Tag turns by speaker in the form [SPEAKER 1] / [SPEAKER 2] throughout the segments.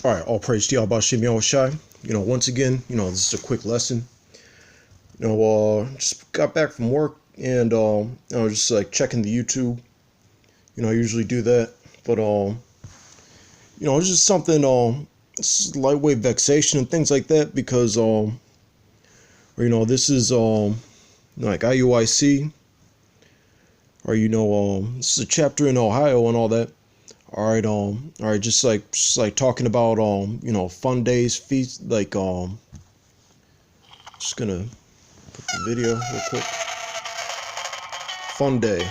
[SPEAKER 1] All right, all praise to Yahweh Shem Yahweh Shai. Once again, this is a quick lesson. Just got back from work and just like checking the YouTube. I usually do that, but it's just something it's lightweight vexation and things like that because this is like IUIC or this is a chapter in Ohio and all that. All right, just like talking about fun days, feast, like just gonna put the video real quick. Fun day.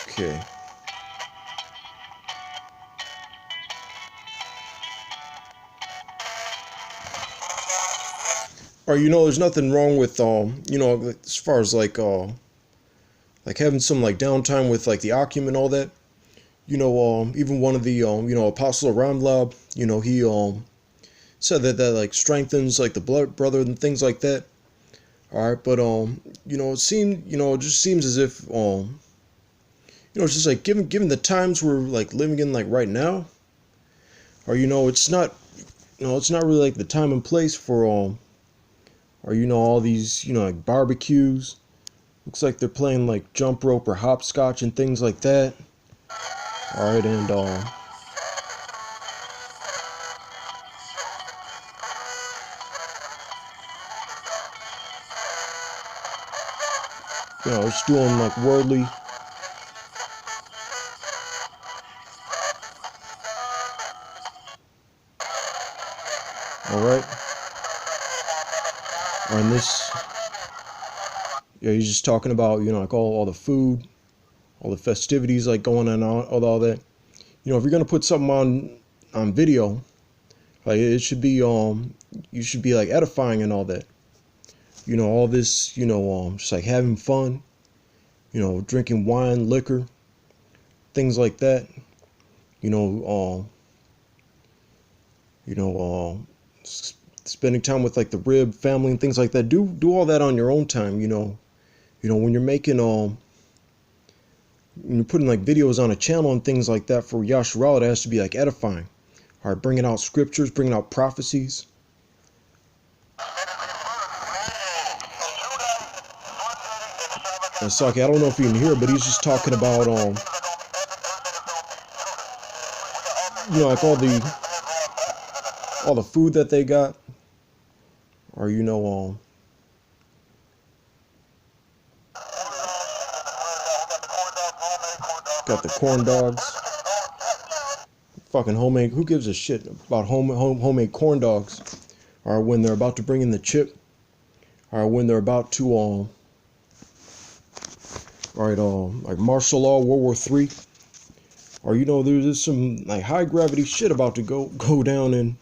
[SPEAKER 1] Okay. Or there's nothing wrong with as far as like having some like downtime with like the Akim and all that. Even one of the Apostle Ramlab, he said that like strengthens like the blood brother and things like that. All right, but it just seems as if it's just like given the times we're like living in like right now, or it's not really like the time and place for or all these like barbecues. Looks like they're playing like jump rope or hopscotch and things like that. All right, and it's doing like worldly. All right. And this, yeah, he's just talking about like all the food, all the festivities like going on, all that. If you're gonna put something on video, like it should be you should be like edifying and all that. All this just like having fun, drinking wine, liquor, things like that. Spending time with like the rib family and things like that. Do all that on your own time. When you're making when you're putting like videos on a channel and things like that for Yasharal, it has to be like edifying. All right, bringing out scriptures, bringing out prophecies. And Saki, I don't know if you can hear, but he's just talking about like all the food that they got, or got the corn dogs, fucking homemade. Who gives a shit about homemade corn dogs? Or when they're about to bring in the chip, or when they're about to like martial law, World War III, or there's some like high gravity shit about to go down, and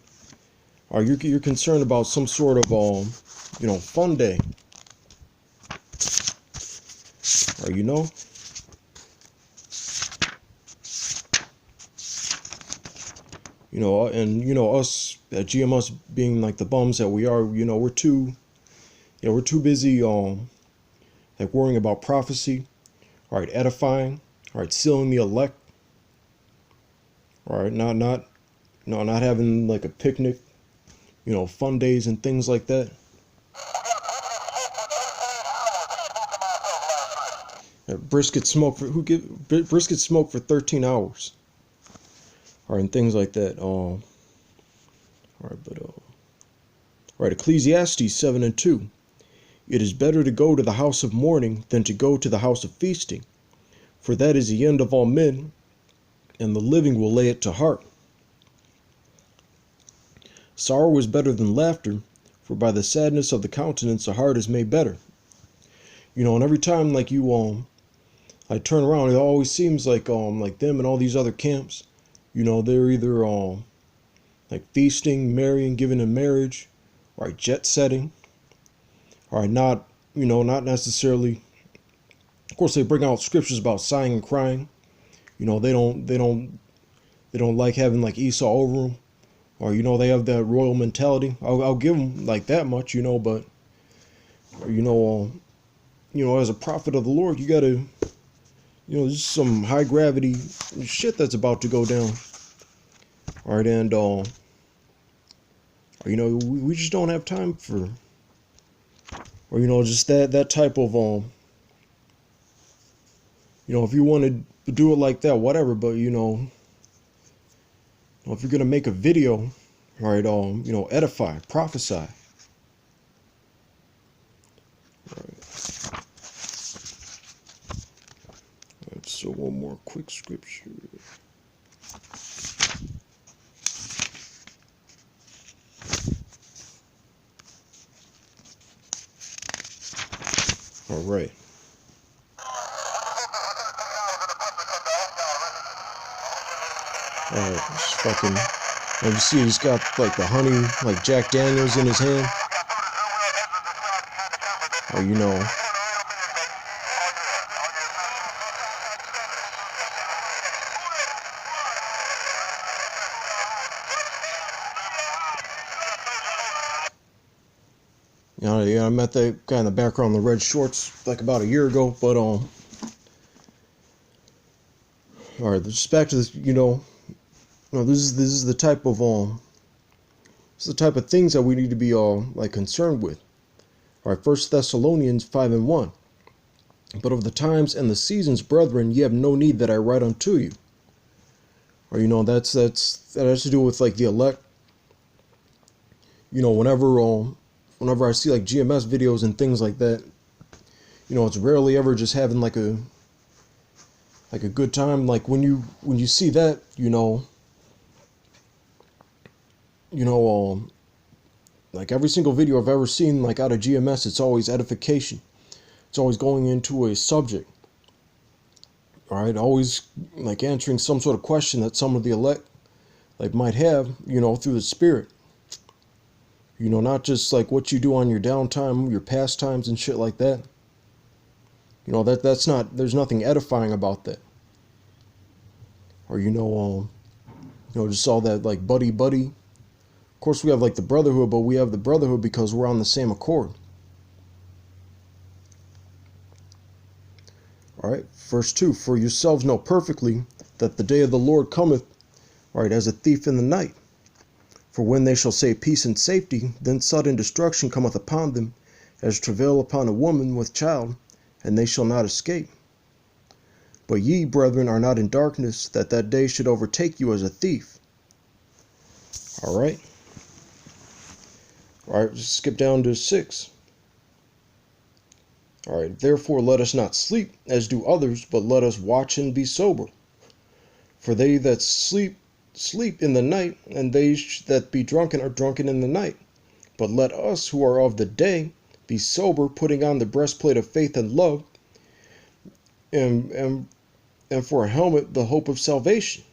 [SPEAKER 1] or you're concerned about some sort of fun day, or and us at GMS being like the bums that we are, we're too busy like worrying about prophecy, all right, edifying, all right, sealing the elect, all right, not having like a picnic, fun days and things like that. Brisket smoke for brisket smoke for 13 hours. All right, and things like that. All right, Ecclesiastes 7:2. It is better to go to the house of mourning than to go to the house of feasting, for that is the end of all men, and the living will lay it to heart. Sorrow is better than laughter, for by the sadness of the countenance the heart is made better. And every time like I turn around, it always seems like them and all these other camps, they're either like feasting, marrying, giving in marriage, or jet setting, or not necessarily. Of course, they bring out scriptures about sighing and crying. They don't like having like Esau over them, or they have that royal mentality. I'll give them like that much, but you know, as a prophet of the Lord, you gotta, there's some high gravity shit that's about to go down. All right, and we just don't have time for, or just that type of if you want to do it like that, whatever. But if you're gonna make a video, all right, edify, prophesy. All right. All right, so one more quick scripture. All right. All right, just fucking. And you see, he's got like the honey, like Jack Daniels in his hand. Or yeah, I met that guy in the background in the red shorts like about a year ago. But all right, just back to this. This is the type of this is the type of things that we need to be like concerned with. All right, 1 Thessalonians 5:1. But of the times and the seasons, brethren, ye have no need that I write unto you. Or that has to do with like the elect. Whenever I see like GMS videos and things like that, it's rarely ever just having like a good time. Like when you see that, like every single video I've ever seen like out of GMS, it's always edification. It's always going into a subject. All right, always like answering some sort of question that some of the elect like might have, through the Spirit. Not just like what you do on your downtime, your pastimes and shit like that. That's not, there's nothing edifying about that. Or just all that like buddy. Of course we have like the brotherhood, but we have the brotherhood because we're on the same accord. All right, verse 2, for yourselves know perfectly that the day of the Lord cometh, all right, as a thief in the night. For when they shall say peace and safety, then sudden destruction cometh upon them, as travail upon a woman with child, and they shall not escape. But ye, brethren, are not in darkness, that day should overtake you as a thief. All right. All right, just skip down to 6. All right, therefore let us not sleep, as do others, but let us watch and be sober. For they that sleep in the night, and they that be drunken are drunken in the night. But let us who are of the day be sober, putting on the breastplate of faith and love, and for a helmet the hope of salvation.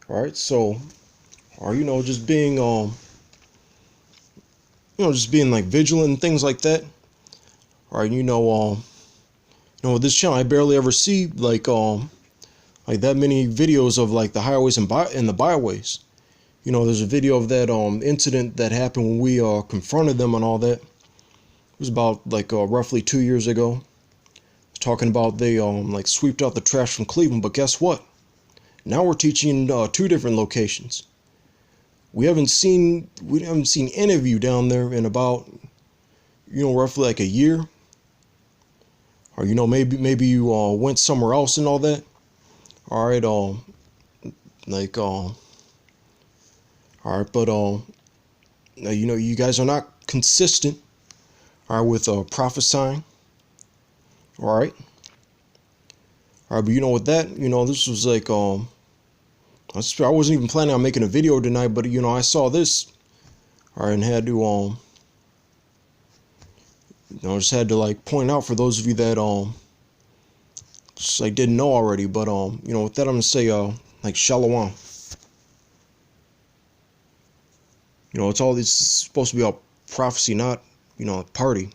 [SPEAKER 1] All right, so, or just being just being like vigilant and things like that. All right, with this channel, I barely ever see like that many videos of like the highways and the byways. There's a video of that incident that happened when we confronted them and all that. It was about like roughly 2 years ago. Talking about they like swept out the trash from Cleveland, but guess what? Now we're teaching in 2 different locations. We haven't seen any of you down there in about roughly like a year. Or maybe you went somewhere else and all that. All right, like all right, but you guys are not consistent. All right, with prophesying. All right, but with that, this was like I wasn't even planning on making a video tonight, but I saw this. All right, and had to just had to like point out for those of you that just like didn't know already. But with that, I'm gonna say like shalom. It's supposed to be all prophecy, not a party.